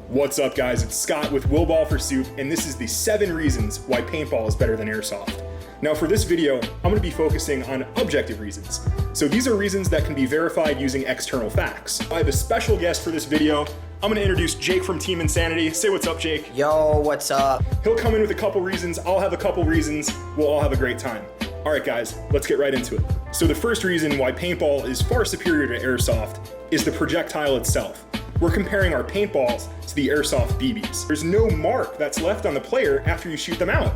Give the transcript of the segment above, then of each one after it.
What's up, guys? It's Scott with Will Ball for Soup, and this is the 7 reasons why paintball is better than airsoft. Now for this video, I'm going to be focusing on objective reasons. So these are reasons that can be verified using external facts. I have a special guest for this video. I'm going to introduce Jake from Team Insanity. Say what's up, Jake. Yo, what's up? He'll come in with a couple reasons, I'll have a couple reasons, we'll all have a great time. Alright guys, let's get right into it. So the first reason why paintball is far superior to airsoft is the projectile itself. We're comparing our paintballs to the airsoft BBs. There's no mark that's left on the player after you shoot them out.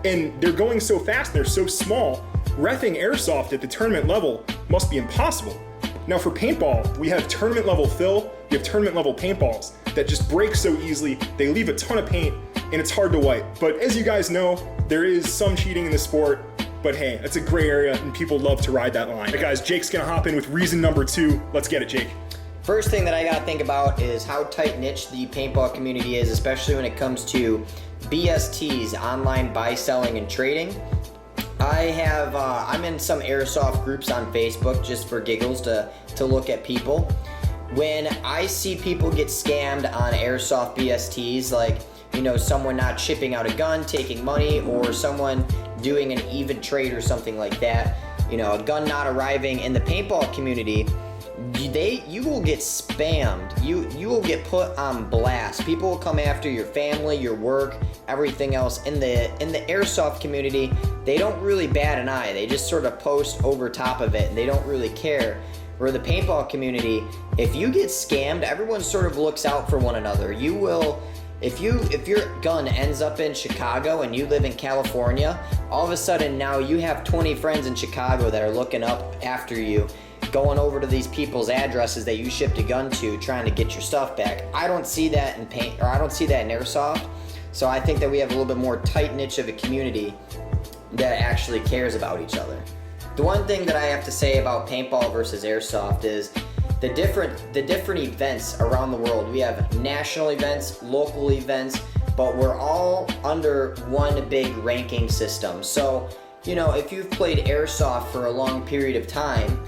And they're going so fast, they're so small, reffing airsoft at the tournament level must be impossible. Now for paintball, we have tournament level fill, we have tournament level paintballs that just break so easily, they leave a ton of paint, and it's hard to wipe. But as you guys know, there is some cheating in the sport, but hey, it's a gray area and people love to ride that line. Hey guys, Jake's gonna hop in with reason number 2. Let's get it, Jake. First thing that I gotta think about is how tight-knit the paintball community is, especially when it comes to BSTs, online buy, selling, and trading. I'm in some airsoft groups on Facebook just for giggles to look at people. When I see people get scammed on airsoft BSTs, like, you know, someone not shipping out a gun, taking money, or someone doing an even trade or something like that, you know, a gun not arriving in the paintball community, you will get spammed. You will get put on blast. People will come after your family, your work, everything else. In the airsoft community, they don't really bat an eye. They just sort of post over top of it and they don't really care. Where the paintball community, if you get scammed, everyone sort of looks out for one another. You will, if your gun ends up in Chicago and you live in California, all of a sudden now you have 20 friends in Chicago that are looking up after you, going over to these people's addresses that you shipped a gun to, trying to get your stuff back. I don't see that in paint, or I don't see that in airsoft. So I think that we have a little bit more tight niche of a community that actually cares about each other. The one thing that I have to say about paintball versus airsoft is the different events around the world. We have national events, local events, but we're all under one big ranking system. So, you know, if you've played airsoft for a long period of time,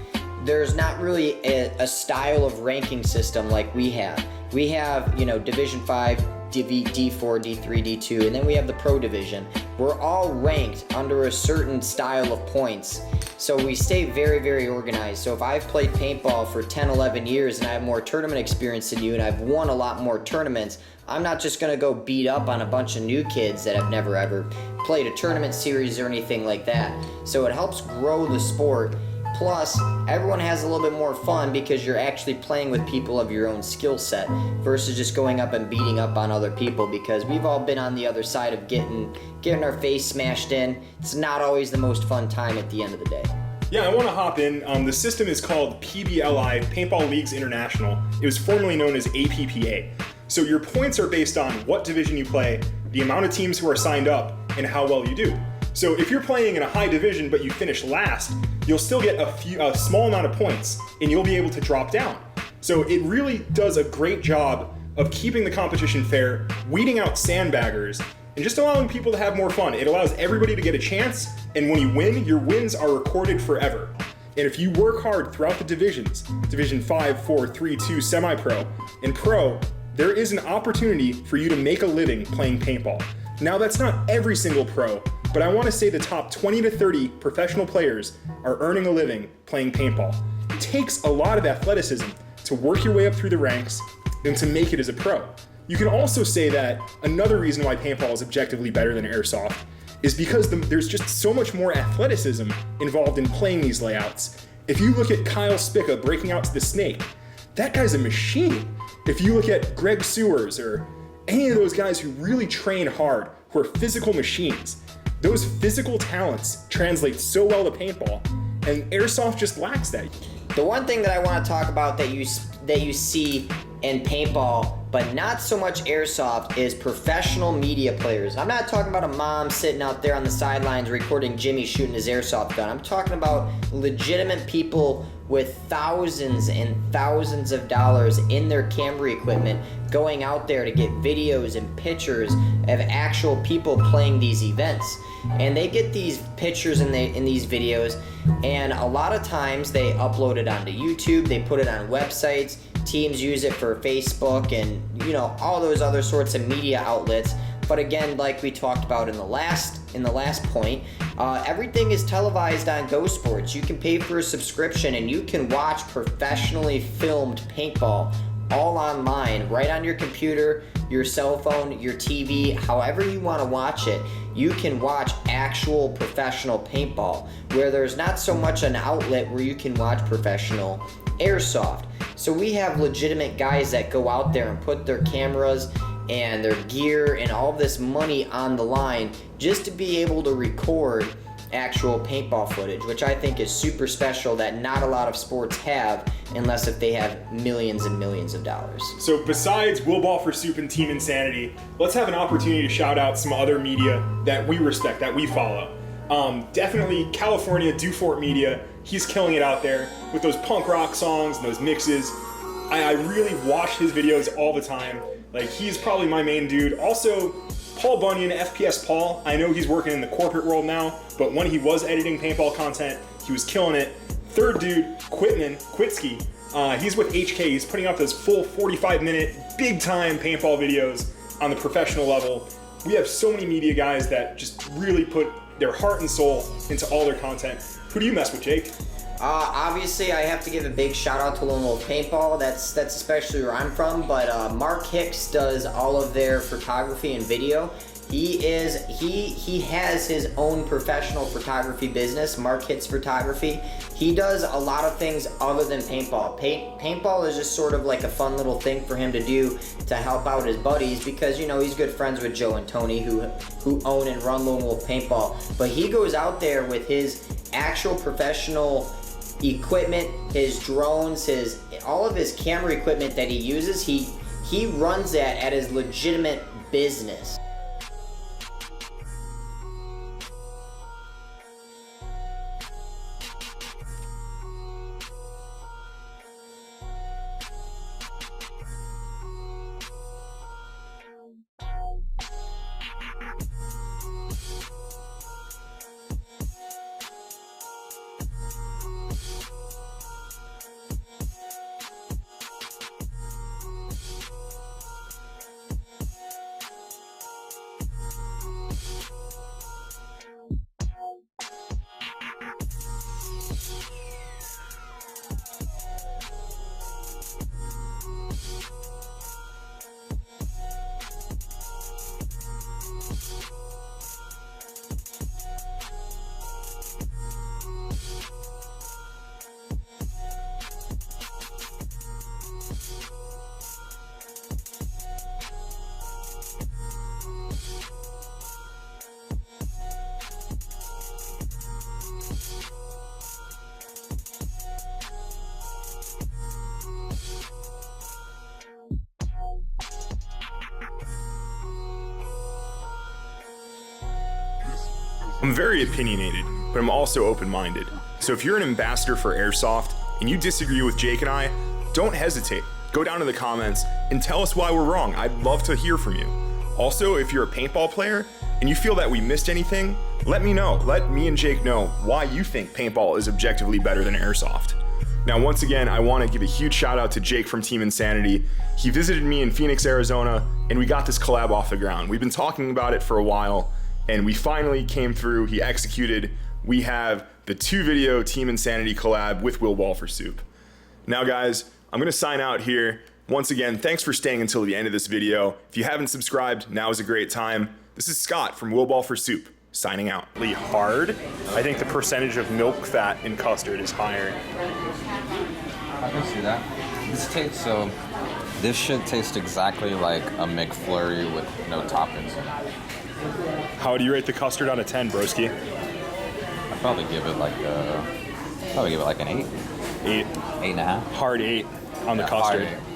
there's not really a style of ranking system like we have. We have, you know, Division 5, D4, D3, D2, and then we have the Pro Division. We're all ranked under a certain style of points. So we stay very, very organized. So if I've played paintball for 10, 11 years and I have more tournament experience than you and I've won a lot more tournaments, I'm not just gonna go beat up on a bunch of new kids that have never ever played a tournament series or anything like that. So it helps grow the sport. Plus, everyone has a little bit more fun because you're actually playing with people of your own skill set versus just going up and beating up on other people, because we've all been on the other side of getting our face smashed in. It's not always the most fun time at the end of the day. Yeah, I want to hop in. The system is called PBLI, Paintball Leagues International. It was formerly known as APPA. So your points are based on what division you play, the amount of teams who are signed up, and how well you do. So if you're playing in a high division but you finish last, you'll still get a small amount of points and you'll be able to drop down. So it really does a great job of keeping the competition fair, weeding out sandbaggers, and just allowing people to have more fun. It allows everybody to get a chance, and when you win, your wins are recorded forever. And if you work hard throughout the divisions, Division 5, 4, 3, 2, semi-pro, and pro, there is an opportunity for you to make a living playing paintball. Now that's not every single pro, but I want to say the top 20 to 30 professional players are earning a living playing paintball. It takes a lot of athleticism to work your way up through the ranks and to make it as a pro. You can also say that another reason why paintball is objectively better than airsoft is because there's just so much more athleticism involved in playing these layouts. If you look at Kyle Spica breaking out to the snake, that guy's a machine. If you look at Greg Sewers or any of those guys who really train hard, who are physical machines, those physical talents translate so well to paintball, and airsoft just lacks that. The one thing that I want to talk about that you see in paintball, but not so much airsoft, is professional media players. I'm not talking about a mom sitting out there on the sidelines recording Jimmy shooting his airsoft gun. I'm talking about legitimate people with thousands and thousands of dollars in their camera equipment going out there to get videos and pictures of actual people playing these events. And they get these pictures in these videos, and a lot of times they upload it onto YouTube, they put it on websites, teams use it for Facebook and, you know, all those other sorts of media outlets. But again, like we talked about in the last point, everything is televised on Go Sports. You can pay for a subscription and you can watch professionally filmed paintball all online, right on your computer, your cell phone, your TV, however you want to watch it. You can watch actual professional paintball, where there's not so much an outlet where you can watch professional airsoft. So we have legitimate guys that go out there and put their cameras and their gear and all this money on the line just to be able to record actual paintball footage, which I think is super special that not a lot of sports have, unless if they have millions and millions of dollars. So besides Will Ball for Soup and Team Insanity, let's have an opportunity to shout out some other media that we respect, that we follow. Definitely California Dufort Media. He's killing it out there with those punk rock songs and those mixes. I really watch his videos all the time. Like, he's probably my main dude. Also, Paul Bunyan, FPS Paul. I know he's working in the corporate world now, but when he was editing paintball content, he was killing it. Third dude, Quitsky. He's with HK. He's putting out those full 45-minute, big-time paintball videos on the professional level. We have so many media guys that just really put their heart and soul into all their content. Who do you mess with, Jake? Obviously, I have to give a big shout out to Lone Wolf Paintball. That's especially where I'm from. But Mark Hicks does all of their photography and video. He has his own professional photography business, Mark Hicks Photography. He does a lot of things other than paintball. Paintball is just sort of like a fun little thing for him to do to help out his buddies, because, you know, he's good friends with Joe and Tony who own and run Lone Wolf Paintball. But he goes out there with his actual professional equipment, his drones, all of his camera equipment that he uses. He runs that at his legitimate business. I'm very opinionated, but I'm also open-minded. So if you're an ambassador for Airsoft and you disagree with Jake and I, don't hesitate. Go down to the comments and tell us why we're wrong. I'd love to hear from you. Also, if you're a paintball player and you feel that we missed anything, let me know. Let me and Jake know why you think paintball is objectively better than Airsoft. Now, once again, I want to give a huge shout out to Jake from Team Insanity. He visited me in Phoenix, Arizona, and we got this collab off the ground. We've been talking about it for a while, and we finally came through. He executed. We have the 2-video Team Insanity collab with Will Ball for Soup. Now, guys, I'm going to sign out here. Once again, thanks for staying until the end of this video. If you haven't subscribed, now is a great time. This is Scott from Will Ball for Soup, signing out. Hard. I think the percentage of milk fat in custard is higher. I can see that. This should taste exactly like a McFlurry with no toppings. How would you rate the custard on a 10, broski? I'd probably give it like an 8. 8. 8.5. Hard 8 on the custard. Hard 8.